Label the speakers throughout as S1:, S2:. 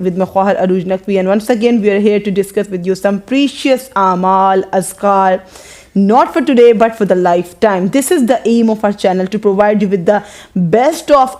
S1: with my Khwahar Arooj Naqvi, and once again we are here to discuss with you some precious amal, azkar, not for today but for the lifetime. This is the aim of our channel, to provide you with the best of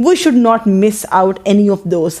S1: We should not miss out any of those.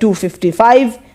S1: 255,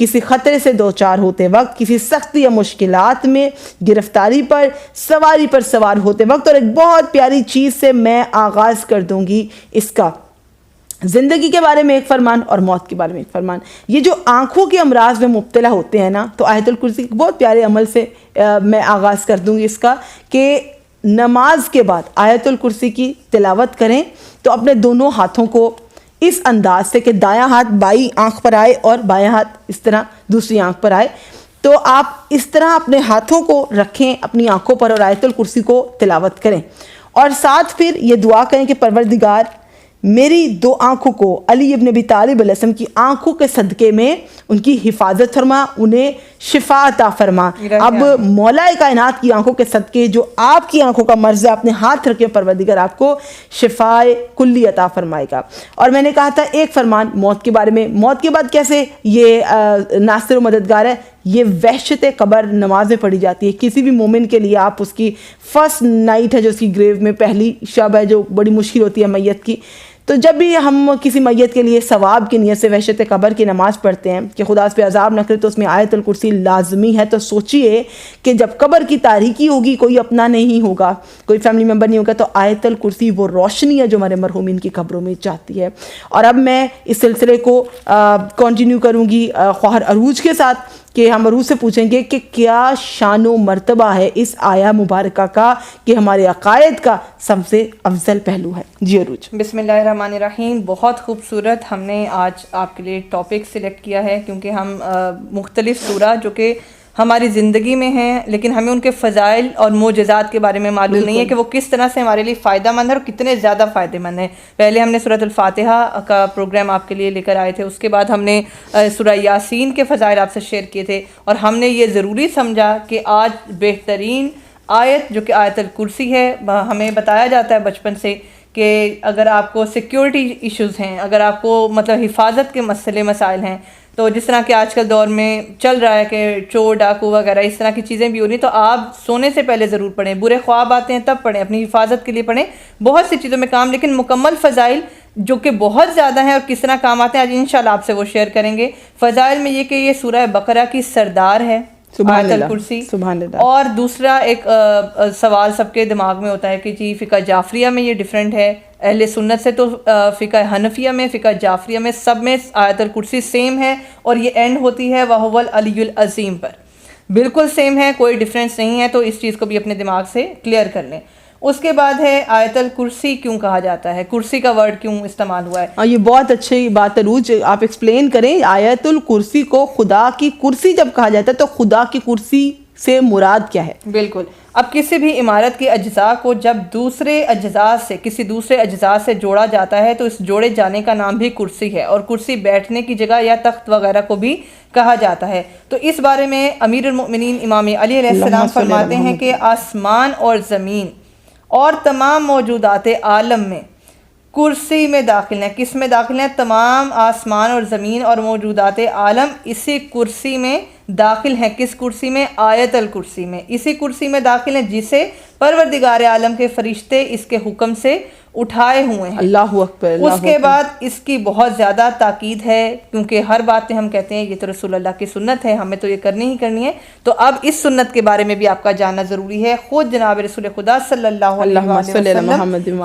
S1: کسی خطرے سے دوچار ہوتے وقت، کسی سختی یا مشکلات میں گرفتاری پر، سواری پر سوار ہوتے وقت، اور ایک بہت پیاری چیز سے میں آغاز کر دوں گی اس کا، زندگی کے بارے میں ایک فرمان اور موت کے بارے میں ایک فرمان۔ یہ جو آنکھوں کے امراض میں مبتلا ہوتے ہیں نا، تو آیت الکرسی کے بہت پیارے عمل سے میں آغاز کر دوں گی اس کا، کہ نماز کے بعد آیت الکرسی کی تلاوت کریں تو اپنے دونوں ہاتھوں کو اس انداز سے کہ دایاں ہاتھ بائیں آنکھ پر آئے اور بایاں ہاتھ اس طرح دوسری آنکھ پر آئے، تو آپ اس طرح اپنے ہاتھوں کو رکھیں اپنی آنکھوں پر اور آیت الکرسی کو تلاوت کریں، اور ساتھ پھر یہ دعا کریں کہ پروردگار میری دو آنکھوں کو علی ابن ابی طالب علیہ السلام کی آنکھوں کے صدقے میں ان کی حفاظت فرما، انہیں شفا عطا فرما۔ اب مولا کائنات کی آنکھوں کے صدقے جو آپ کی آنکھوں کا مرض ہے، اپنے ہاتھ رکھے پروردگار آپ کو شفائے کلی عطا فرمائے گا۔ اور میں نے کہا تھا ایک فرمان موت کے بارے میں، موت کے بعد کیسے یہ ناصر و مددگار ہے، یہ وحشت قبر نماز میں پڑھی جاتی ہے۔ کسی بھی مومن کے لیے آپ اس کی فرسٹ نائٹ ہے جو اس کی گریو میں پہلی شب ہے جو بڑی مشکل ہوتی ہے میت کی، تو جب بھی ہم کسی میت کے لیے ثواب کی نیت سے وحشت قبر کی نماز پڑھتے ہیں کہ خدا اس پہ عذاب نہ کرے، تو اس میں آیت الکرسی لازمی ہے۔ تو سوچئے کہ جب قبر کی تاریکی ہوگی، کوئی اپنا نہیں ہوگا، کوئی فیملی ممبر نہیں ہوگا، تو آیت الکرسی وہ روشنی ہے جو ہمارے مرحومین کی قبروں میں جاتی ہے۔ اور اب میں اس سلسلے کو کنٹینیو کروں گی خواہر عروج کے ساتھ، کہ ہم عروج سے پوچھیں گے کہ کیا شان و مرتبہ ہے اس آیا مبارکہ کا کہ ہمارے عقائد کا سب سے افضل پہلو ہے۔ جی عروج۔
S2: بسم اللہ الرحمن الرحیم۔ بہت خوبصورت ہم نے آج آپ کے لیے ٹاپک سلیکٹ کیا ہے، کیونکہ ہم مختلف سورہ جو کہ ہماری زندگی میں ہیں لیکن ہمیں ان کے فضائل اور معجزات کے بارے میں معلوم نہیں ہے کہ وہ کس طرح سے ہمارے لیے فائدہ مند ہے اور کتنے زیادہ فائدہ مند ہیں۔ پہلے ہم نے سورۃ الفاتحہ کا پروگرام آپ کے لیے لے کر آئے تھے، اس کے بعد ہم نے سورہ یاسین کے فضائل آپ سے شیئر کیے تھے، اور ہم نے یہ ضروری سمجھا کہ آج بہترین آیت جو کہ آیت الکرسی ہے، ہمیں بتایا جاتا ہے بچپن سے کہ اگر آپ کو سیکیورٹی ایشوز ہیں، اگر آپ کو مطلب حفاظت کے مسائل ہیں، تو جس طرح کہ آج کل دور میں چل رہا ہے کہ چور ڈاکو وغیرہ اس طرح کی چیزیں بھی ہو رہی، تو آپ سونے سے پہلے ضرور پڑھیں، برے خواب آتے ہیں تب پڑھیں، اپنی حفاظت کے لیے پڑھیں، بہت سی چیزوں میں کام، لیکن مکمل فضائل جو کہ بہت زیادہ ہیں اور کس طرح کام آتے ہیں آج انشاءاللہ آپ سے وہ شیئر کریں گے۔ فضائل میں یہ کہ یہ سورہ بقرہ کی سردار ہے آیت الکرسی، اور دوسرا ایک سوال سب کے دماغ میں ہوتا ہے کہ جی فقہ جعفریہ میں یہ ڈیفرنٹ ہے، اہل سنت سے تو فقہ حنفیہ میں، فقہ جعفریہ میں، سب میں آیت الکرسی سیم ہے، اور یہ اینڈ ہوتی ہے وَهُوَ الْعَلِيُّ الْعَظِيمُ پر، بالکل سیم ہے، کوئی ڈیفرنس نہیں ہے، تو اس چیز کو بھی اپنے دماغ سے کلیئر کر لیں۔ اس کے بعد ہے آیت الکرسی کیوں کہا جاتا ہے، کرسی کا ورڈ کیوں استعمال ہوا ہے؟
S1: یہ بہت اچھی بات ہے روج، آپ ایکسپلین کریں آیت الکرسی کو خدا کی کرسی جب کہا جاتا ہے تو خدا کی کرسی سے مراد کیا ہے؟
S2: بالکل، اب کسی بھی عمارت کے اجزاء کو جب دوسرے اجزاء سے کسی دوسرے اجزاء سے جوڑا جاتا ہے تو اس جوڑے جانے کا نام بھی کرسی ہے، اور کرسی بیٹھنے کی جگہ یا تخت وغیرہ کو بھی کہا جاتا ہے۔ تو اس بارے میں امیر المؤمنین امام علی علیہ السلام فرماتے ہیں کہ آسمان اور زمین اور تمام موجودات عالم میں کرسی میں داخل ہیں۔ کس میں داخل ہیں؟ تمام آسمان اور زمین اور موجودات عالم اسی کرسی میں داخل ہیں۔ کس کرسی میں؟ آیت الکرسی میں، اسی کرسی میں داخل ہیں جسے پروردگار عالم کے فرشتے اس کے حکم سے اٹھائے ہوئے ہیں۔
S1: اللہ اکبر۔
S2: اس کے بعد اس کی بہت زیادہ تاکید ہے، کیونکہ ہر بات میں ہم کہتے ہیں یہ تو رسول اللہ کی سنت ہے، ہمیں تو یہ کرنی ہی کرنی ہے، تو اب اس سنت کے بارے میں بھی آپ کا جاننا ضروری ہے۔ خود جناب رسول خدا صلی اللہ علیہ وسلم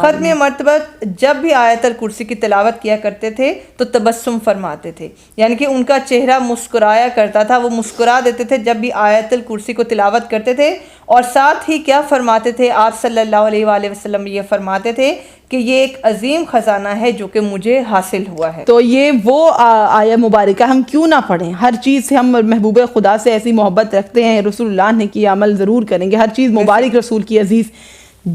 S2: ختم مرتبہ جب بھی آیت الکرسی کی تلاوت کیا کرتے تھے تو تبسم فرماتے تھے، یعنی کہ ان کا چہرہ مسکرایا کرتا تھا، وہ مسکرا دیتے تھے جب بھی آیت الکرسی کو تلاوت کرتے تھے۔ اور ساتھ ہی کیا فرماتے تھے آپ صلی اللہ علیہ وآلہ وسلم؟ یہ فرماتے تھے کہ یہ ایک عظیم خزانہ ہے جو کہ مجھے حاصل ہوا ہے۔
S1: تو یہ وہ آیہ مبارکہ ہم کیوں نہ پڑھیں؟ ہر چیز سے ہم محبوب خدا سے ایسی محبت رکھتے ہیں، رسول اللہ نے کیا عمل ضرور کریں گے، ہر چیز مبارک رسول کی عزیز۔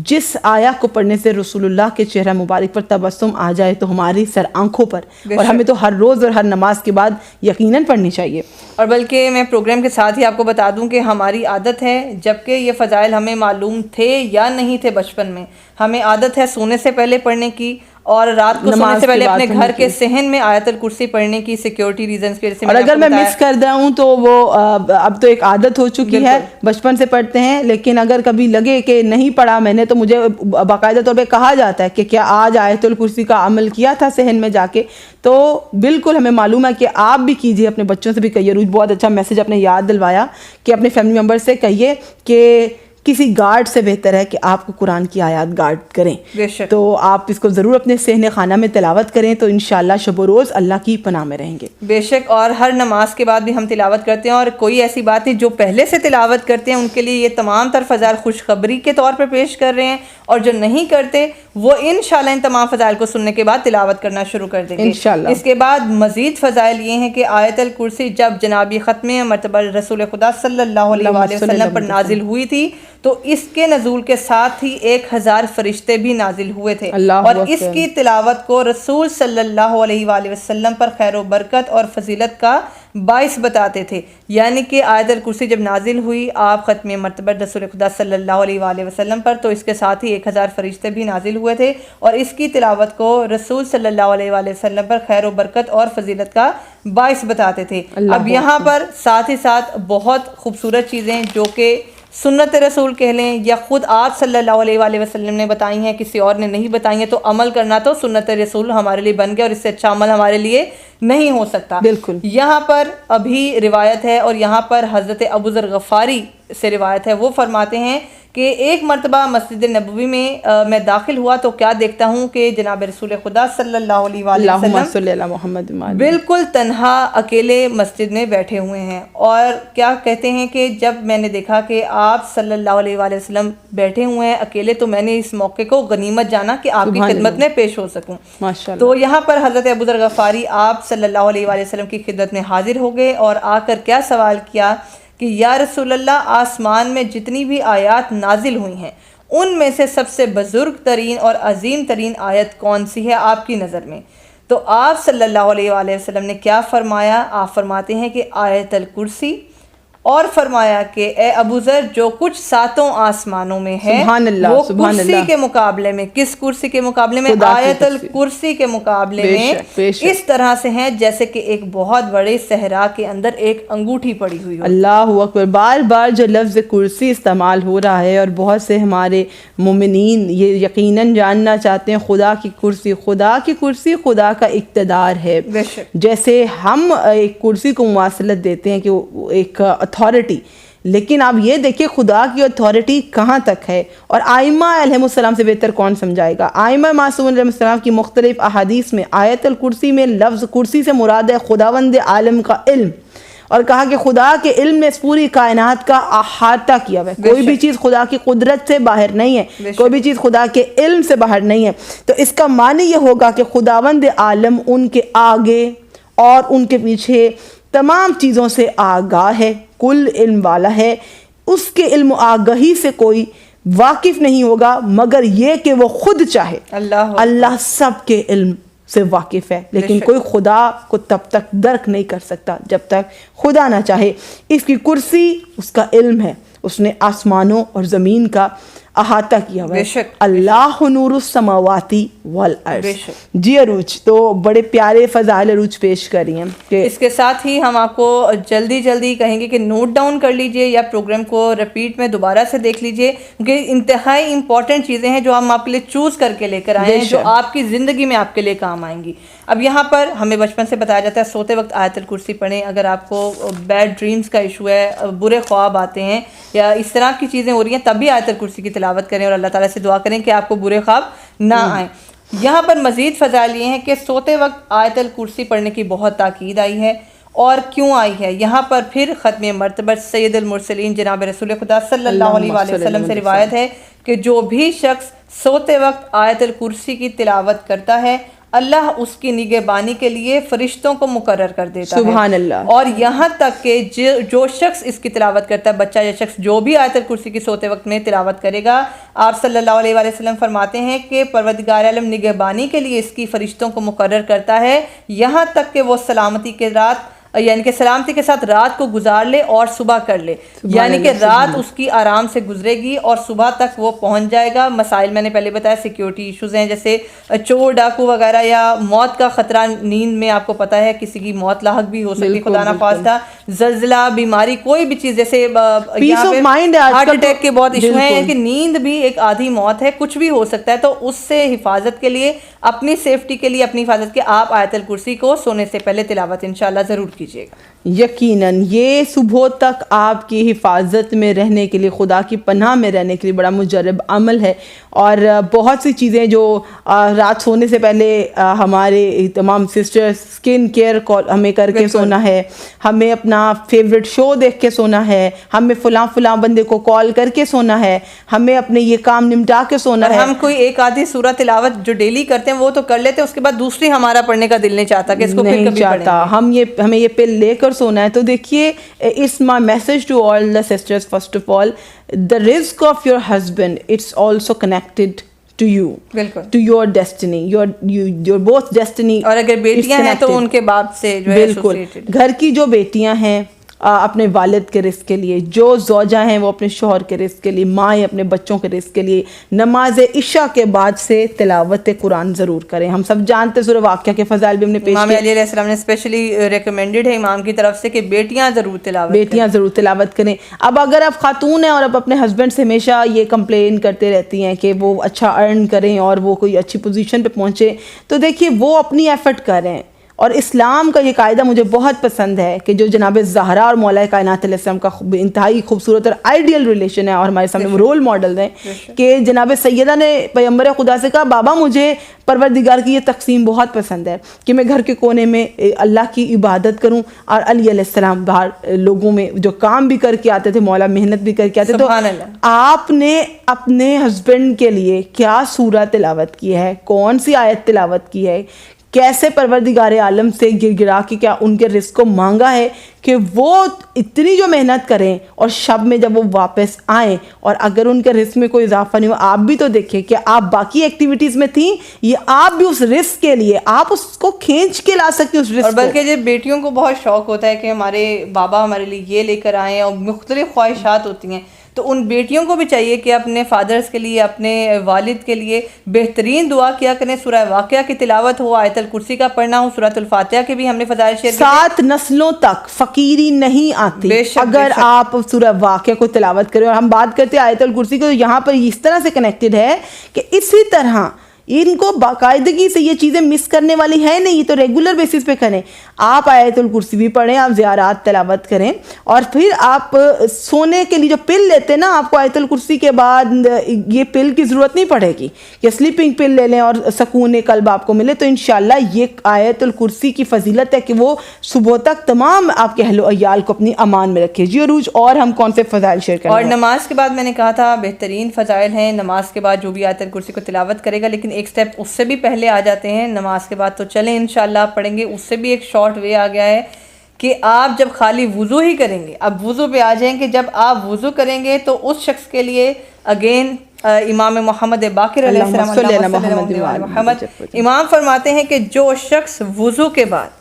S1: جس آیا کو پڑھنے سے رسول اللہ کے چہرہ مبارک پر تبسم آ جائے تو ہماری سر آنکھوں پر، اور ہمیں تو ہر روز اور ہر نماز کے بعد یقیناً پڑھنی چاہیے۔
S2: اور بلکہ میں پروگرام کے ساتھ ہی آپ کو بتا دوں کہ ہماری عادت ہے، جبکہ یہ فضائل ہمیں معلوم تھے یا نہیں تھے بچپن میں، ہمیں عادت ہے سونے سے پہلے پڑھنے کی، اور رات کو سونے سے پہلے اپنے
S1: نماز
S2: گھر کے صحن میں آیت الکرسی پڑھنے کی سیکیورٹی ریزنز کی وجہ سے.
S1: اور اگر میں مس کر دوں تو وہ اب تو ایک عادت ہو چکی ہے, بچپن سے پڑھتے ہیں, لیکن اگر کبھی لگے کہ نہیں پڑھا میں نے تو مجھے باقاعدہ طور پہ کہا جاتا ہے کہ کیا آج آیت الکرسی کا عمل کیا تھا صحن میں جا کے. تو بالکل ہمیں معلوم ہے کہ آپ بھی کیجئے, اپنے بچوں سے بھی کہیے. روز بہت اچھا میسج اپنے یاد دلوایا کہ اپنے فیملی ممبر سے کہیے کہ کسی گارڈ سے بہتر ہے کہ آپ کو قرآن کی آیات گارڈ کریں. تو آپ اس کو ضرور اپنے صحن خانہ میں تلاوت کریں تو انشاءاللہ شب و روز اللہ کی پناہ میں رہیں گے.
S2: بے شک, اور ہر نماز کے بعد بھی ہم تلاوت کرتے ہیں, اور کوئی ایسی بات نہیں, جو پہلے سے تلاوت کرتے ہیں ان کے لیے یہ تمام تر فضائل خوشخبری کے طور پر پیش کر رہے ہیں, اور جو نہیں کرتے وہ انشاءاللہ ان تمام فضائل کو سننے کے بعد تلاوت کرنا شروع کر دیں گے
S1: انشاءاللہ.
S2: اس کے بعد مزید فضائل یہ ہیں کہ آیت الکرسی جب جناب ختم مرتبہ رسول خدا صلی اللہ علیہ وآلہ وسلم پر نازل ہوئی تھی تو اس کے نزول کے ساتھ ہی 1000 فرشتے بھی نازل ہوئے تھے, اور اس کی تلاوت کو رسول صلی اللہ علیہ وآلہ وسلم پر خیر و برکت اور فضیلت کا باعث بتاتے تھے. یعنی کہ آیت الکرسی جب نازل ہوئی آپ ختم مرتبہ رسول خدا صلی اللہ علیہ وآلہ وسلم پر, تو اس کے ساتھ ہی 1000 فرشتے بھی نازل ہوئے تھے, اور اس کی تلاوت کو رسول صلی اللہ علیہ وآلہ وسلم پر خیر و برکت اور فضیلت کا باعث بتاتے تھے. اب یہاں پر ساتھ ہی ساتھ بہت خوبصورت چیزیں جو کہ سنت رسول کہہ لیں یا خود آپ صلی اللہ علیہ وآلہ وسلم نے بتائی ہیں, کسی اور نے نہیں بتائی ہیں, تو عمل کرنا تو سنت رسول ہمارے لیے بن گیا, اور اس سے اچھا عمل ہمارے لیے نہیں ہو سکتا.
S1: بالکل.
S2: یہاں پر ابھی روایت ہے, اور یہاں پر حضرت ابو ذر غفاری سے روایت ہے, وہ فرماتے ہیں کہ ایک مرتبہ مسجد نبوی میں داخل ہوا تو کیا دیکھتا ہوں کہ جناب رسول خدا صلی اللہ علیہ وآلہ وسلم بالکل تنہا اکیلے مسجد میں بیٹھے ہوئے ہیں, اور کیا کہتے ہیں کہ جب میں نے دیکھا کہ آپ صلی اللہ علیہ وآلہ وسلم بیٹھے ہوئے ہیں اکیلے, تو میں نے اس موقع کو غنیمت جانا کہ آپ کی خدمت میں پیش ہو سکوں. تو یہاں پر حضرت ابو ذر غفاری آپ صلی اللہ علیہ وآلہ وسلم کی خدمت میں حاضر ہو گئے, اور آ کر کیا سوال کیا کہ یا رسول اللہ, آسمان میں جتنی بھی آیات نازل ہوئی ہیں ان میں سے سب سے بزرگ ترین اور عظیم ترین آیت کون سی ہے آپ کی نظر میں؟ تو آپ صلی اللہ علیہ وآلہ وسلم نے کیا فرمایا؟ آپ فرماتے ہیں کہ آیت الکرسی, اور فرمایا کہ اے ابو ذر, جو کچھ 7 آسمانوں میں ہے وہ کرسی کے مقابلے میں, کس کرسی کے مقابلے میں؟ آیت الکرسی کے مقابلے میں اس طرح سے ہیں جیسے کہ ایک بہت بڑے صحرا کے اندر ایک انگوٹھی پڑی ہوئی ہو.
S1: اللہ اکبر. بار بار جو لفظ کرسی استعمال ہو رہا ہے, اور بہت سے ہمارے مومنین یہ یقیناً جاننا چاہتے ہیں خدا کی کرسی. خدا کی کرسی خدا کا اقتدار ہے. جیسے ہم ایک کرسی کو مواصلت دیتے ہیں کہ ایک اتھارٹی, لیکن آپ یہ دیکھیں خدا کی اتھارٹی کہاں تک ہے, اور آئمہ علیہ السلام سے بہتر کون سمجھائے گا. آئمہ معصوم علیہ السلام کی مختلف احادیث میں آیت الکرسی میں لفظ کرسی سے مراد ہے خداوند عالم کا علم, اور کہا کہ خدا کے علم نے اس پوری کائنات کا احاطہ کیا ہوا ہے. کوئی بھی چیز خدا کی قدرت سے باہر نہیں ہے, کوئی بھی چیز خدا کے علم سے باہر نہیں ہے. تو اس کا معنی یہ ہوگا کہ خداوند عالم ان کے آگے اور ان کے پیچھے تمام چیزوں سے آگاہ ہے, کل علم والا ہے. اس کے علم و آگاہی سے کوئی واقف نہیں ہوگا مگر یہ کہ وہ خود چاہے. اللہ سب کے علم سے واقف ہے, لیکن کوئی خدا کو تب تک درک نہیں کر سکتا جب تک خدا نہ چاہے. اس کی کرسی اس کا علم ہے, اس نے آسمانوں اور زمین کا احاطہ کیا ہوا ہے. اللہ نور السماواتی والارض. جی عروج, تو بڑے پیارے فضائل عروج پیش کری ہیں.
S2: اس کے ساتھ ہی ہم آپ کو جلدی کہیں گے کہ نوٹ ڈاؤن کر لیجئے یا پروگرام کو رپیٹ میں دوبارہ سے دیکھ لیجئے, کیونکہ انتہائی امپورٹنٹ چیزیں ہیں جو ہم آپ کے لیے چوز کر کے لے کر آئے ہیں, جو آپ کی زندگی میں آپ کے لیے کام آئیں گی. اب یہاں پر ہمیں بچپن سے بتایا جاتا ہے سوتے وقت آیت الکرسی پڑھیں. اگر آپ کو بیڈ ڈریمز کا ایشو ہے, برے خواب آتے ہیں یا اس طرح کی چیزیں ہو رہی ہیں, تب بھی آیت الکرسی کی تلاوت کریں اور اللہ تعالیٰ سے دعا کریں کہ آپ کو برے خواب نہ آئیں. یہاں پر مزید فضائل یہ ہیں کہ سوتے وقت آیت الکرسی پڑھنے کی بہت تاکید آئی ہے. اور کیوں آئی ہے؟ یہاں پر پھر ختم مرتبہ سید المرسلین جناب رسول خدا صلی اللہ علیہ وآلہ وسلم سے روایت ہے کہ جو بھی شخص سوتے وقت آیت الکرسی کی تلاوت کرتا ہے اللہ اس کی نگہبانی کے لیے فرشتوں کو مقرر کر دیتا ہے.
S1: سبحان اللہ.
S2: اور یہاں تک کہ جو شخص اس کی تلاوت کرتا ہے, بچہ یا شخص جو بھی آیت الکرسی کی سوتے وقت میں تلاوت کرے گا, آپ صلی اللہ علیہ وآلہ وسلم فرماتے ہیں کہ پروردگار عالم نگہبانی کے لیے اس کی فرشتوں کو مقرر کرتا ہے, یہاں تک کہ وہ سلامتی کے رات یعنی کہ سلامتی کے ساتھ رات کو گزار لے اور صبح کر لے، یعنی کہ رات اس کی آرام سے گزرے گی اور صبح تک وہ پہنچ جائے گا۔ مسائل میں نے پہلے بتایا، سیکیورٹی ایشوز ہیں جیسے چور ڈاکو وغیرہ، یا موت کا خطرہ نیند میں، آپ کو پتہ ہے کسی کی موت لاحق بھی ہو سکتی خدا نہ خواستہ، زلزلہ، بیماری، کوئی بھی چیز، جیسے یہاں پہ ہارٹ اٹیک کے بہت ایشو ہیں کہ نیند بھی ایک آدھی موت ہے، کچھ بھی ہو سکتا ہے۔ تو اس سے حفاظت کے لیے، اپنی سیفٹی کے لیے، اپنی حفاظت کے، آپ آیت الکرسی کو سونے سے پہلے تلاوت انشاءاللہ ضرور کیجیے گا۔
S1: یقیناً یہ صبح تک آپ کی حفاظت میں رہنے کے لیے، خدا کی پناہ میں رہنے کے لیے بڑا مجرب عمل ہے۔ اور بہت سی چیزیں جو رات سونے سے پہلے ہمارے تمام سسٹر سکن کیئر ہمیں کر کے سونا ہے، ہمیں اپنا فیوریٹ شو دیکھ کے سونا ہے، ہمیں فلاں بندے کو کال کر کے سونا ہے، ہمیں اپنے یہ کام نمٹا کے سونا ہے۔
S2: ہم کوئی ایک آدھی سورہ تلاوت جو ڈیلی کرتے ہیں وہ تو کر لیتے ہیں، اس کے بعد دوسری ہمارا پڑھنے کا دل نہیں چاہتا کہ اس کو پھر کبھی
S1: چاہتا، ہمیں یہ پل لے کر سونا ہے۔ تو دیکھیے، it's my message to all the sisters, first of all the risk of your husband, it's also connected to you, to your destiny, your both destiny.
S2: اور اگر بیٹیاں ہیں تو ان کے باپ سے جو ہے
S1: بالکل، گھر کی جو بیٹیاں ہیں اپنے والد کے رزق کے لیے، جو زوجہ ہیں وہ اپنے شوہر کے رزق کے لیے، مائیں اپنے بچوں کے رزق کے لیے نماز عشاء کے بعد سے تلاوت قرآن ضرور کریں۔ ہم سب جانتے سورہ واقعہ کے فضائل بھی ہم نے پیش کیے،
S2: امام علی علیہ السلام نے اسپیشلی ریکمینڈڈ ہے امام کی طرف سے کہ بیٹیاں ضرور
S1: تلاوت کریں۔ اب اگر آپ خاتون ہیں اور اب اپنے ہسبینڈ سے ہمیشہ یہ کمپلین کرتے رہتی ہیں کہ وہ اچھا ارن کریں اور وہ کوئی اچھی پوزیشن پہ پہنچے، تو دیکھیے وہ اپنی ایفرٹ کریں۔ اور اسلام کا یہ قاعدہ مجھے بہت پسند ہے کہ جو جناب زہرا اور مولا کائنات علیہ السلام کا انتہائی خوبصورت اور آئیڈیل ریلیشن ہے، اور ہمارے سامنے وہ رول ماڈل ہیں کہ جناب سیدہ نے پیغمبر خدا سے کہا، بابا مجھے پروردگار کی یہ تقسیم بہت پسند ہے کہ میں گھر کے کونے میں اللہ کی عبادت کروں، اور علی علیہ السلام باہر لوگوں میں جو کام بھی کر کے آتے تھے، مولا محنت بھی کر کے آتے۔ تو آپ نے اپنے ہسبینڈ کے لیے کیا سورہ تلاوت کی ہے، کون سی آیت تلاوت کی ہے، کیسے پروردگار عالم سے گر گرا کے کیا ان کے رزق کو مانگا ہے کہ وہ اتنی جو محنت کریں اور شب میں جب وہ واپس آئیں اور اگر ان کے رزق میں کوئی اضافہ نہیں ہو، آپ بھی تو دیکھیں کہ آپ باقی ایکٹیویٹیز میں تھیں، یہ آپ بھی اس رزق کے لیے آپ اس کو کھینچ کے لا سکتے اس رزق کو۔
S2: اور بلکہ جب بیٹیوں کو بہت شوق ہوتا ہے کہ ہمارے بابا ہمارے لیے یہ لے کر آئیں، اور مختلف خواہشات ہوتی ہیں، تو ان بیٹیوں کو بھی چاہیے کہ اپنے فادرز کے لیے، اپنے والد کے لیے بہترین دعا کیا کریں۔ سورہ واقعہ کی تلاوت ہو، آیت الکرسی کا پڑھنا ہو، سورۃ الفاتحہ کے بھی ہم نے فضائل شیئر کیے۔
S1: 7 نسلوں تک فقیری نہیں آتی اگر آپ سورہ واقعہ کو تلاوت کریں۔ اور ہم بات کرتے ہیں آیت الکرسی کو، یہاں پر اس طرح سے کنیکٹڈ ہے کہ اسی طرح ان کو باقاعدگی سے یہ چیزیں مس کرنے والی ہیں نہیں، یہ تو ریگولر بیسس پہ کریں۔ آپ آیت الکرسی بھی پڑھیں، آپ زیارات تلاوت کریں، اور پھر آپ سونے کے لیے جو پل لیتے ہیں نا، آپ کو آیت الکرسی کے بعد یہ پل کی ضرورت نہیں پڑے گی کہ سلیپنگ پل لے لیں اور سکون قلب آپ کو ملے۔ تو انشاءاللہ یہ آیت الکرسی کی فضیلت ہے کہ وہ صبح تک تمام آپ کے اہل و عیال کو اپنی امان میں رکھے۔ جی عروج، اور ہم کون سے فضائل شیئر کریں؟
S2: اور نماز کے بعد میں نے کہا تھا بہترین فضائل ہیں، نماز کے بعد جو بھی آیت الکرسی کو تلاوت کرے گا، لیکن ایک سٹیپ اس سے بھی پہلے آ جاتے ہیں۔ نماز کے بعد تو چلیں انشاءاللہ آپ پڑھیں گے، اس سے بھی ایک شارٹ وے آ گیا ہے کہ آپ جب خالی وضو ہی کریں گے، اب وضو پہ آ جائیں کہ جب آپ وضو کریں گے تو اس شخص کے لیے اگین امام محمد باقر علیہ السلام محمد امام فرماتے ہیں کہ جو شخص وضو کے بعد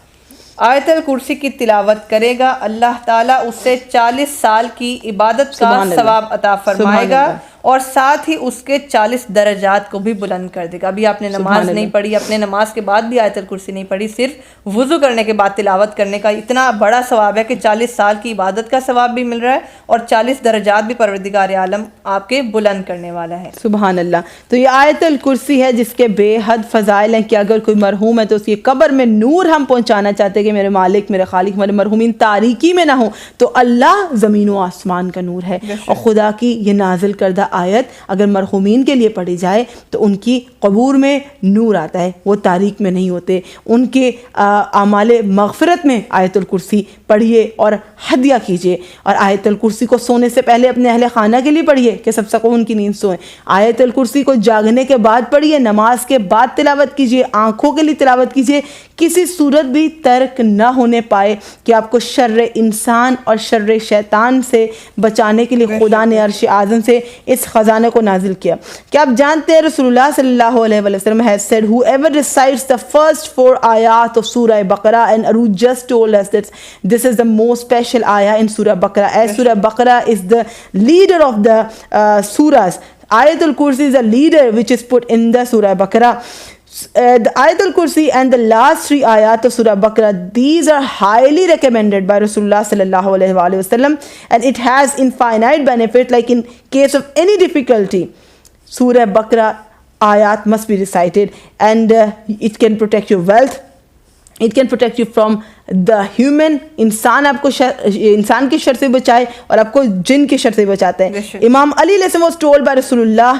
S2: آیت الکرسی کی تلاوت کرے گا، اللہ تعالیٰ اس سے 40 سال کی عبادت کا ثواب عطا فرمائے گا، اور ساتھ ہی اس کے 40 درجات کو بھی بلند کر دے گا۔ ابھی آپ نے نماز نہیں پڑھی، اپنے نماز کے بعد بھی آیت الکرسی نہیں پڑھی، صرف وضو کرنے کے بعد تلاوت کرنے کا اتنا بڑا ثواب ہے کہ 40 سال کی عبادت کا ثواب بھی مل رہا ہے، اور 40 درجات بھی پروردگار عالم آپ کے بلند کرنے والا ہے۔
S1: سبحان اللہ۔ تو یہ آیت الکرسی ہے جس کے بے حد فضائل ہیں کہ اگر کوئی مرحوم ہے تو اس کی قبر میں نور ہم پہنچانا چاہتے ہیں کہ میرے مالک، میرے خالق، میرے مرحومین تاریکی میں نہ ہوں، تو اللہ زمین و آسمان کا نور ہے، اور خدا کی یہ نازل کردہ آیت اگر مرحومین کے لیے پڑھی جائے تو ان کی قبور میں نور آتا ہے، وہ تاریک میں نہیں ہوتے۔ ان کے اعمال مغفرت میں آیت الکرسی پڑھیے، اور ہدیہ کیجیے. اور آیت الکرسی کو سونے سے پہلے اپنے اہل خانہ کے لیے پڑھیے کہ سب سکون کی نیند سوئیں. آیت الکرسی کو جاگنے کے بعد پڑھیے, نماز کے بعد تلاوت کیجیے, آنکھوں کے لیے تلاوت کیجیے. کسی صورت بھی ترک نہ ہونے پائے کہ آپ کو شر انسان اور شر شیطان سے بچانے کے لیے خدا نے عرش اعظم سے اس خزانے کو نازل کیا. کیا آپ جانتے ہیں رسول اللہ صلی اللہ علیہ وسلم has said whoever recites the first 4 ayat of Surah Baqarah, and Aruj just told us that this is the most special ayah in Surah Baqarah, as Surah Baqarah is the leader of the surahs. Ayatul Kursi is a leader which is put in the Surah Baqarah. The Ayatul Kursi and the last 3 ayat of Surah Baqarah, these are highly recommended by Rasulullah sallallahu alaihi wasallam, and it has infinite benefit. Like in case of any difficulty, Surah Baqarah ayat must be recited, and it can protect your wealth, it can protect you from the human. انسان آپ کو انسان کی شر سے بچائے اور آپ کو جن کی شر سے بچاتے ہیں. امام علی علیہ السلام was told by Rasulullah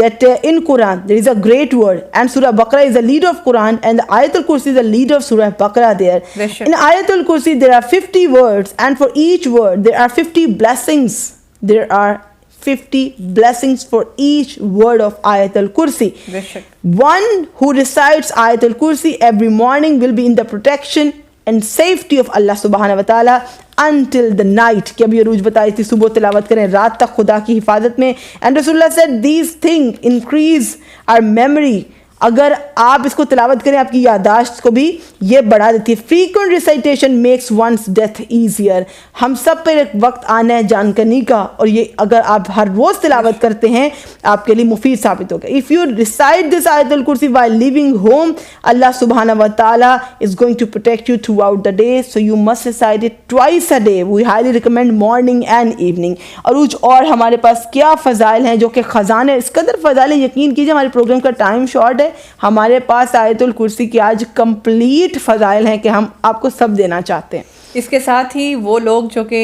S1: that in Quran there is a great word, and Surah Baqarah is the leader of Quran, and the Ayatul Kursi is the leader of Surah Baqarah there. In Ayatul Kursi there are 50 words, and for each word there are 50 blessings. There are 50 blessings for each word of Ayatul Kursi. One who recites Ayatul Kursi every morning will be in the protection and safety of Allah subhanahu wa ta'ala until the night. کہ ابھی عروج بتائی تھی صبح تلاوت کریں رات تک خدا کی حفاظت میں. And Rasulullah said these things increase our memory. اگر آپ اس کو تلاوت کریں آپ کی یادداشت کو بھی یہ بڑھا دیتی ہے. Frequent recitation makes one's death easier. ہم سب پر ایک وقت آنا ہے جان کنی کا, اور یہ اگر آپ ہر روز تلاوت کرتے ہیں آپ کے لیے مفید ثابت ہوگا. اف یو ریسائٹ دس آیت الکرسی while leaving home, اللہ سبحانہ و تعالیٰ is going to protect you throughout the day, so you must recite it twice a day. We highly recommend morning and evening. عروج اور ہمارے پاس کیا فضائل ہیں جو کہ خزانے, اس قدر فضائل ہیں, یقین کیجیے ہمارے پروگرام کا ٹائم شارٹ ہے, ہمارے پاس آیت الکرسی کی آج کمپلیٹ فضائل ہیں کہ ہم آپ کو سب دینا چاہتے ہیں.
S2: اس کے ساتھ ہی وہ لوگ جو کہ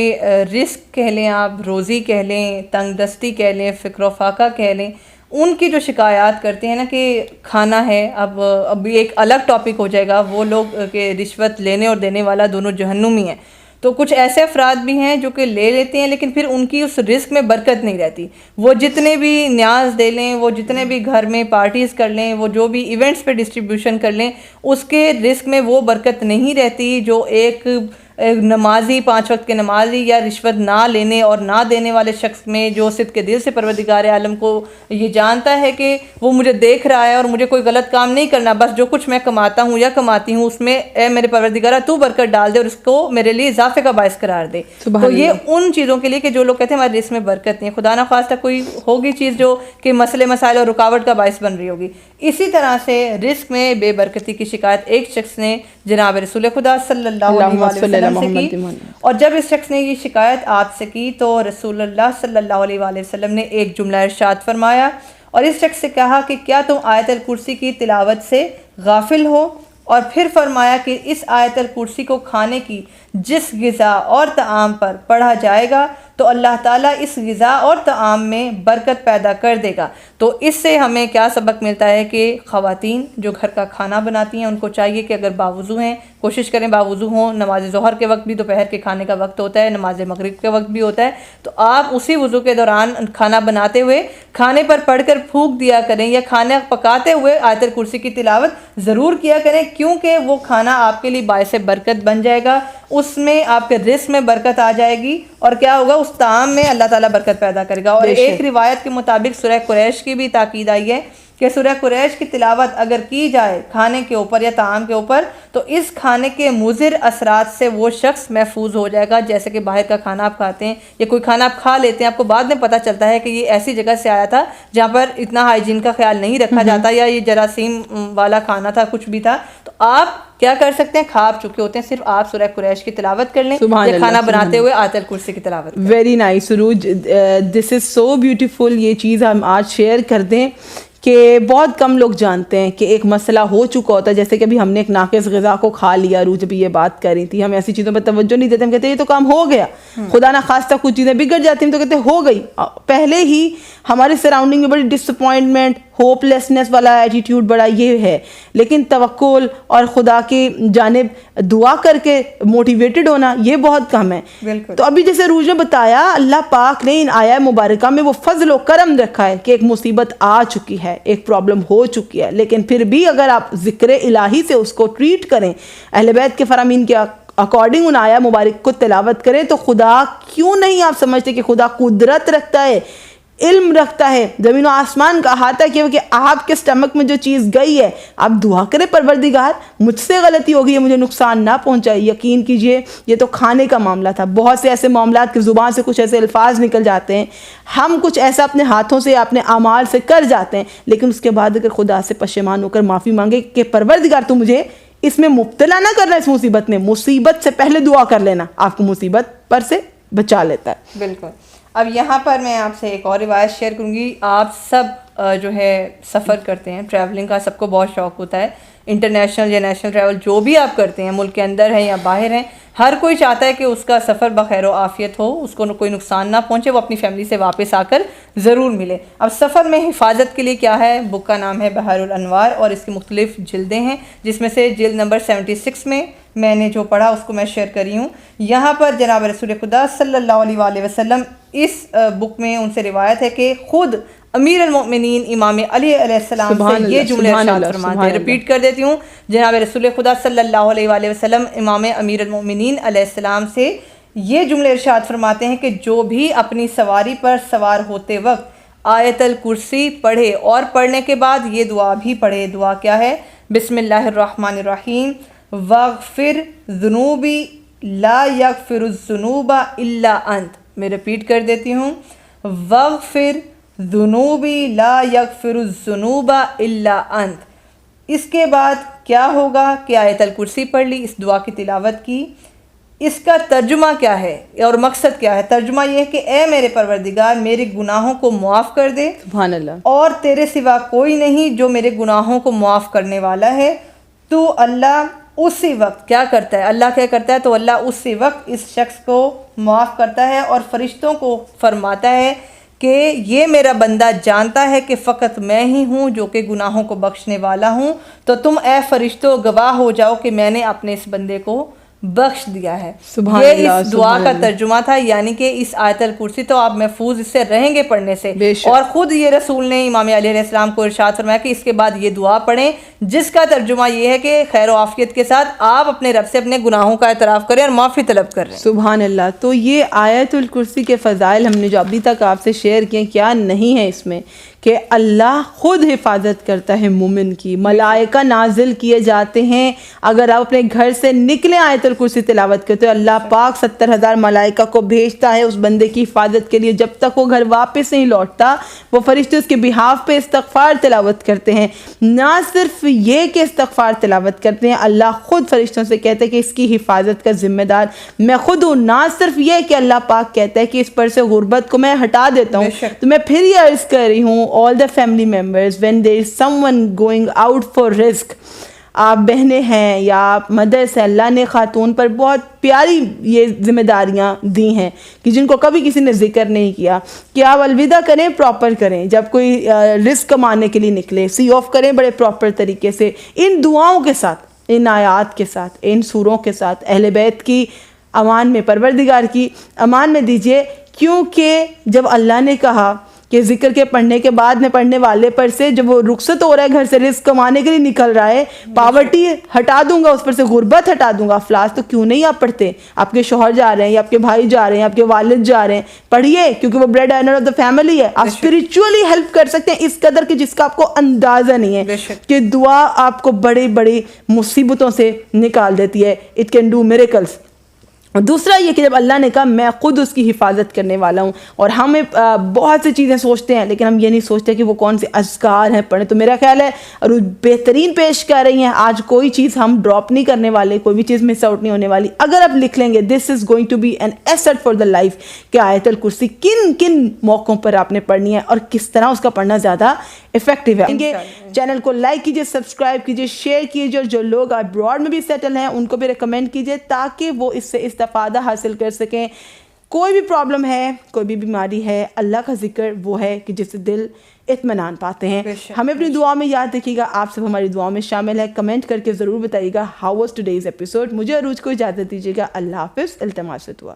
S2: رزق کہہ لیں, آپ روزی کہہ لیں, تنگ دستی کہہ لیں, فکر و فاقہ کہہ لیں, ان کی جو شکایات کرتے ہیں نا کہ کھانا ہے, اب ایک الگ ٹاپک ہو جائے گا, وہ لوگ کہ رشوت لینے اور دینے والا دونوں جہنمی ہیں. تو کچھ ایسے افراد بھی ہیں جو کہ لے لیتے ہیں لیکن پھر ان کی اس رزق میں برکت نہیں رہتی. وہ جتنے بھی نیاز دے لیں, وہ جتنے بھی گھر میں پارٹیز کر لیں, وہ جو بھی ایونٹس پہ ڈسٹریبیوشن کر لیں, اس کے رزق میں وہ برکت نہیں رہتی جو ایک نمازی, 5 وقت کے نمازی یا رشوت نہ لینے اور نہ دینے والے شخص میں, جو صدق کے دل سے پروردگار عالم کو یہ جانتا ہے کہ وہ مجھے دیکھ رہا ہے اور مجھے کوئی غلط کام نہیں کرنا, بس جو کچھ میں کماتا ہوں یا کماتی ہوں اس میں اے میرے پروردگارہ تو برکت ڈال دے اور اس کو میرے لیے اضافے کا باعث قرار دے. تو یہ ان چیزوں کے لیے کہ جو لوگ کہتے ہیں ہمارے رزق میں برکت نہیں, خدا نہ خواستہ کوئی ہوگی چیز جو کہ مسئلے مسائل اور رکاوٹ کا باعث بن رہی ہوگی. اسی طرح سے رزق میں بے برکتی کی شکایت ایک شخص نے جناب رسول خدا صلی اللہ علیہ وسلم سے کی, اور جب اس شخص نے یہ شکایت آپ سے کی تو رسول اللہ صلی اللہ علیہ وسلم نے ایک جملہ ارشاد فرمایا اور اس شخص سے کہا کہ کیا تم آیت الکرسی کی تلاوت سے غافل ہو, اور پھر فرمایا کہ اس آیت الکرسی کو کھانے کی جس غذا اور طعام پر پڑھا جائے گا تو اللہ تعالیٰ اس غذا اور طعام میں برکت پیدا کر دے گا. تو اس سے ہمیں کیا سبق ملتا ہے کہ خواتین جو گھر کا کھانا بناتی ہیں ان کو چاہیے کہ اگر باوضو ہیں کوشش کریں باوضو ہوں, نماز ظہر کے وقت بھی, دوپہر کے کھانے کا وقت ہوتا ہے, نماز مغرب کے وقت بھی ہوتا ہے, تو آپ اسی وضو کے دوران کھانا بناتے ہوئے کھانے پر پڑھ کر پھونک دیا کریں, یا کھانا پکاتے ہوئے آیت الکرسی کی تلاوت ضرور کیا کریں, کیونکہ وہ کھانا آپ کے لیے باعث برکت بن جائے گا, اس میں آپ کے رزق میں برکت آ جائے گی, اور کیا ہوگا اس طعام میں اللہ تعالیٰ برکت پیدا کرے گا. اور ایک روایت کے مطابق سورہ قریش کی بھی تاکید آئی ہے کہ سورہ قریش کی تلاوت اگر کی جائے کھانے کے اوپر یا طعام کے اوپر تو اس کھانے کے مضر اثرات سے وہ شخص محفوظ ہو جائے گا. جیسے کہ باہر کا کھانا آپ کھاتے ہیں یا کوئی کھانا آپ کھا لیتے ہیں, آپ کو بعد میں پتہ چلتا ہے کہ یہ ایسی جگہ سے آیا تھا جہاں پر اتنا ہائیجین کا خیال نہیں رکھا جاتا, یا یہ جراثیم والا کھانا تھا, کچھ بھی تھا, تو آپ کیا کر سکتے ہیں, کھا چکے ہوتے ہیں, صرف آپ سورہ قریش کی تلاوت کر لیں یا کھانا بناتے ہوئے آیت الکرسی کی تلاوت.
S1: ویری نائس سروج, دس از سو بیوٹیفل. یہ چیز ہم آج شیئر کر دیں کہ بہت کم لوگ جانتے ہیں کہ ایک مسئلہ ہو چکا ہوتا ہے, جیسے کہ ابھی ہم نے ایک ناقص غذا کو کھا لیا, روج بھی یہ بات کر رہی تھی, ہم ایسی چیزوں پہ توجہ نہیں دیتے, ہم کہتے ہیں یہ تو کام ہو گیا, خدا نہ خواستہ کچھ چیزیں بگڑ جاتی ہیں تو کہتے ہیں ہو گئی, پہلے ہی ہمارے سراؤنڈنگ میں بڑی ڈس اپوائنٹمنٹ, ہوپ لیسنس والا ایٹیٹیوڈ بڑا یہ ہے. لیکن توکل اور خدا کی جانب دعا کر کے موٹیویٹڈ ہونا یہ بہت کم ہے. تو ابھی جیسے روج نے بتایا اللہ پاک نے ان آیہ مبارکہ میں وہ فضل و کرم رکھا ہے کہ ایک مصیبت آ چکی ہے, ایک پرابلم ہو چکی ہے, لیکن پھر بھی اگر آپ ذکر الہی سے اس کو ٹریٹ کریں, اہل بیت کے فرامین کے اکارڈنگ ان آیہ مبارک کو تلاوت کریں, تو خدا کیوں نہیں آپ سمجھتے کہ خدا قدرت رکھتا ہے, علم رکھتا ہے, زمین و آسمان کا احاطہ کیا کہ آپ کے سٹمک میں جو چیز گئی ہے آپ دعا کریں پروردگار مجھ سے غلطی ہو گئی ہے, مجھے نقصان نہ پہنچائے. یقین کیجئے یہ تو کھانے کا معاملہ تھا, بہت سے ایسے معاملات کی زبان سے کچھ ایسے الفاظ نکل جاتے ہیں, ہم کچھ ایسا اپنے ہاتھوں سے اپنے اعمال سے کر جاتے ہیں, لیکن اس کے بعد اگر خدا سے پشیمان ہو کر معافی مانگے کہ پروردگار تو مجھے اس میں مبتلا نہ کرنا, اس مصیبت میں, مصیبت سے پہلے دعا کر لینا آپ کو مصیبت پر سے بچا لیتا ہے.
S2: بالکل. اب یہاں پر میں آپ سے ایک اور روایت شیئر کروں گی. آپ سب جو ہے سفر کرتے ہیں, ٹریولنگ کا سب کو بہت شوق ہوتا ہے, انٹرنیشنل یا نیشنل ٹریول جو بھی آپ کرتے ہیں, ملک کے اندر ہیں یا باہر ہیں, ہر کوئی چاہتا ہے کہ اس کا سفر بخیر و عافیت ہو, اس کو کوئی نقصان نہ پہنچے, وہ اپنی فیملی سے واپس آ کر ضرور ملے. اب سفر میں حفاظت کے لیے کیا ہے, بک کا نام ہے بحر الانوار اور اس کی مختلف جلدیں ہیں, جس میں سے جلد نمبر 76 میں نے جو پڑھا اس کو میں شیئر کری ہوں. یہاں پر جناب رسول خدا صلی اللہ علیہ وآلہ وسلم اس بک میں ان سے روایت ہے کہ خود امیر المؤمنین امام علی علیہ السلام سے یہ جملے ارشاد فرماتے ہیں. ریپیٹ کر دیتی ہوں, جناب رسول خدا صلی اللہ علیہ وآلہ وسلم امام امیر المؤمنین علیہ السلام سے یہ جملے ارشاد فرماتے ہیں کہ جو بھی اپنی سواری پر سوار ہوتے وقت آیت الکرسی پڑھے اور پڑھنے کے بعد یہ دعا بھی پڑھے. دعا کیا ہے؟ بسم اللہ الرحمن الرحیم واغفر ذنوبی لا یغفر الذنوب الا انت. میں ریپیٹ کر دیتی ہوں, واغفر ذنوبی لا یغفر الذنوب الا انت. اس کے بعد کیا ہوگا کہ آیت الکرسی پڑھ لی, اس دعا کی تلاوت کی. اس کا ترجمہ کیا ہے اور مقصد کیا ہے؟ ترجمہ یہ ہے کہ اے میرے پروردگار میرے گناہوں کو معاف کر دے,
S1: سبحان اللہ,
S2: اور تیرے سوا کوئی نہیں جو میرے گناہوں کو معاف کرنے والا ہے. تو اللہ اسی وقت کیا کرتا ہے, اللہ کیا کرتا ہے, تو اللہ اسی وقت اس شخص کو معاف کرتا ہے اور فرشتوں کو فرماتا ہے کہ یہ میرا بندہ جانتا ہے کہ فقط میں ہی ہوں جو کہ گناہوں کو بخشنے والا ہوں, تو تم اے فرشتوں گواہ ہو جاؤ کہ میں نے اپنے اس بندے کو بخش دیا ہے. یہ اس دعا کا ترجمہ تھا, یعنی کہ اس آیت الکرسی تو آپ محفوظ اس سے رہیں گے پڑھنے سے, اور خود یہ رسول نے امام علی علیہ السلام کو ارشاد فرمایا کہ اس کے بعد یہ دعا پڑھیں, جس کا ترجمہ یہ ہے کہ خیر و عافیت کے ساتھ آپ اپنے رب سے اپنے گناہوں کا اعتراف کریں اور معافی طلب کریں.
S1: سبحان اللہ. تو یہ آیت الکرسی کے فضائل ہم نے جو ابھی تک آپ سے شیئر کیے, کیا نہیں ہے اس میں کہ اللہ خود حفاظت کرتا ہے مومن کی, ملائکہ نازل کیے جاتے ہیں. اگر آپ اپنے گھر سے نکلیں آیت الکرسی تلاوت کرتے, اللہ پاک 70,000 ملائکہ کو بھیجتا ہے اس بندے کی حفاظت کے لیے. جب تک وہ گھر واپس نہیں لوٹتا وہ فرشتے اس کے بہاف پہ استغفار تلاوت کرتے ہیں. نہ صرف یہ کہ استغفار تلاوت کرتے ہیں, اللہ خود فرشتوں سے کہتے ہیں کہ اس کی حفاظت کا ذمہ دار میں خود ہوں. نہ صرف یہ کہ اللہ پاک کہتا ہے کہ اس پر سے غربت کو میں ہٹا دیتا ہوں. تو میں پھر یہ عرض کر رہی ہوں, all the family members, when there is someone going out for risk, آپ بہنیں ہیں یا آپ مدرس ہیں, اللہ نے خاتون پر بہت پیاری یہ ذمہ داریاں دی ہیں کہ جن کو کبھی کسی نے ذکر نہیں کیا, کہ آپ الوداع کریں, پراپر کریں. جب کوئی رزق کمانے کے لیے نکلے, سی آف کریں بڑے پراپر طریقے سے, ان دعاؤں کے ساتھ, ان آیات کے ساتھ, ان سوروں کے ساتھ اہل بیت کی امان میں, پروردگار کی امان میں دیجئے. کیونکہ جب اللہ نے کہا کہ ذکر کے پڑھنے کے بعد میں پڑھنے والے پر سے جب وہ رخصت ہو رہا ہے گھر سے, رزق کمانے کے لیے نکل رہا ہے, پاورٹی ہٹا دوں گا, اس پر سے غربت ہٹا دوں گا. افلاس تو کیوں نہیں آپ پڑھتے؟ آپ کے شوہر جا رہے ہیں یا آپ کے بھائی جا رہے ہیں, آپ کے والد جا رہے ہیں, پڑھیے, کیونکہ وہ bread earner of the family ہے. آپ اسپرچولی ہیلپ کر سکتے ہیں اس قدر کہ جس کا آپ کو اندازہ نہیں ہے, کہ دعا آپ کو بڑی بڑی مصیبتوں سے نکال دیتی ہے. It can do miracles. اور دوسرا یہ کہ جب اللہ نے کہا میں خود اس کی حفاظت کرنے والا ہوں, اور ہمیں بہت سی چیزیں سوچتے ہیں لیکن ہم یہ نہیں سوچتے کہ وہ کون سے اذکار ہیں پڑھیں. تو میرا خیال ہے اور بہترین پیش کر رہی ہیں آج, کوئی چیز ہم ڈراپ نہیں کرنے والے, کوئی بھی چیز مس آؤٹ نہیں ہونے والی. اگر آپ لکھ لیں گے this is going to be an asset for the life, کہ آیت الکرسی کن کن موقعوں پر آپ نے پڑھنی ہے اور کس طرح اس کا پڑھنا زیادہ افیکٹو ہے. چینل کو لائک کیجیے, سبسکرائب کیجیے, شیئر کیجیے, اور جو لوگ ابراڈ میں بھی سیٹل ہیں ان کو بھی ریکمینڈ کیجیے تاکہ وہ اس سے استفادہ حاصل کر سکیں. کوئی بھی پرابلم ہے, کوئی بھی بیماری ہے, اللہ کا ذکر وہ ہے کہ جس سے دل اطمینان پاتے ہیں. ہمیں اپنی دعا میں یاد رکھیے گا, آپ سب ہماری دعا میں شامل ہیں. کمنٹ کر کے ضرور بتائیے گا ہاؤ واز ٹوڈیز ایپیسوڈ. مجھے عروج کو اجازت دیجیے گا. اللہ حافظ. التماس سے دعا.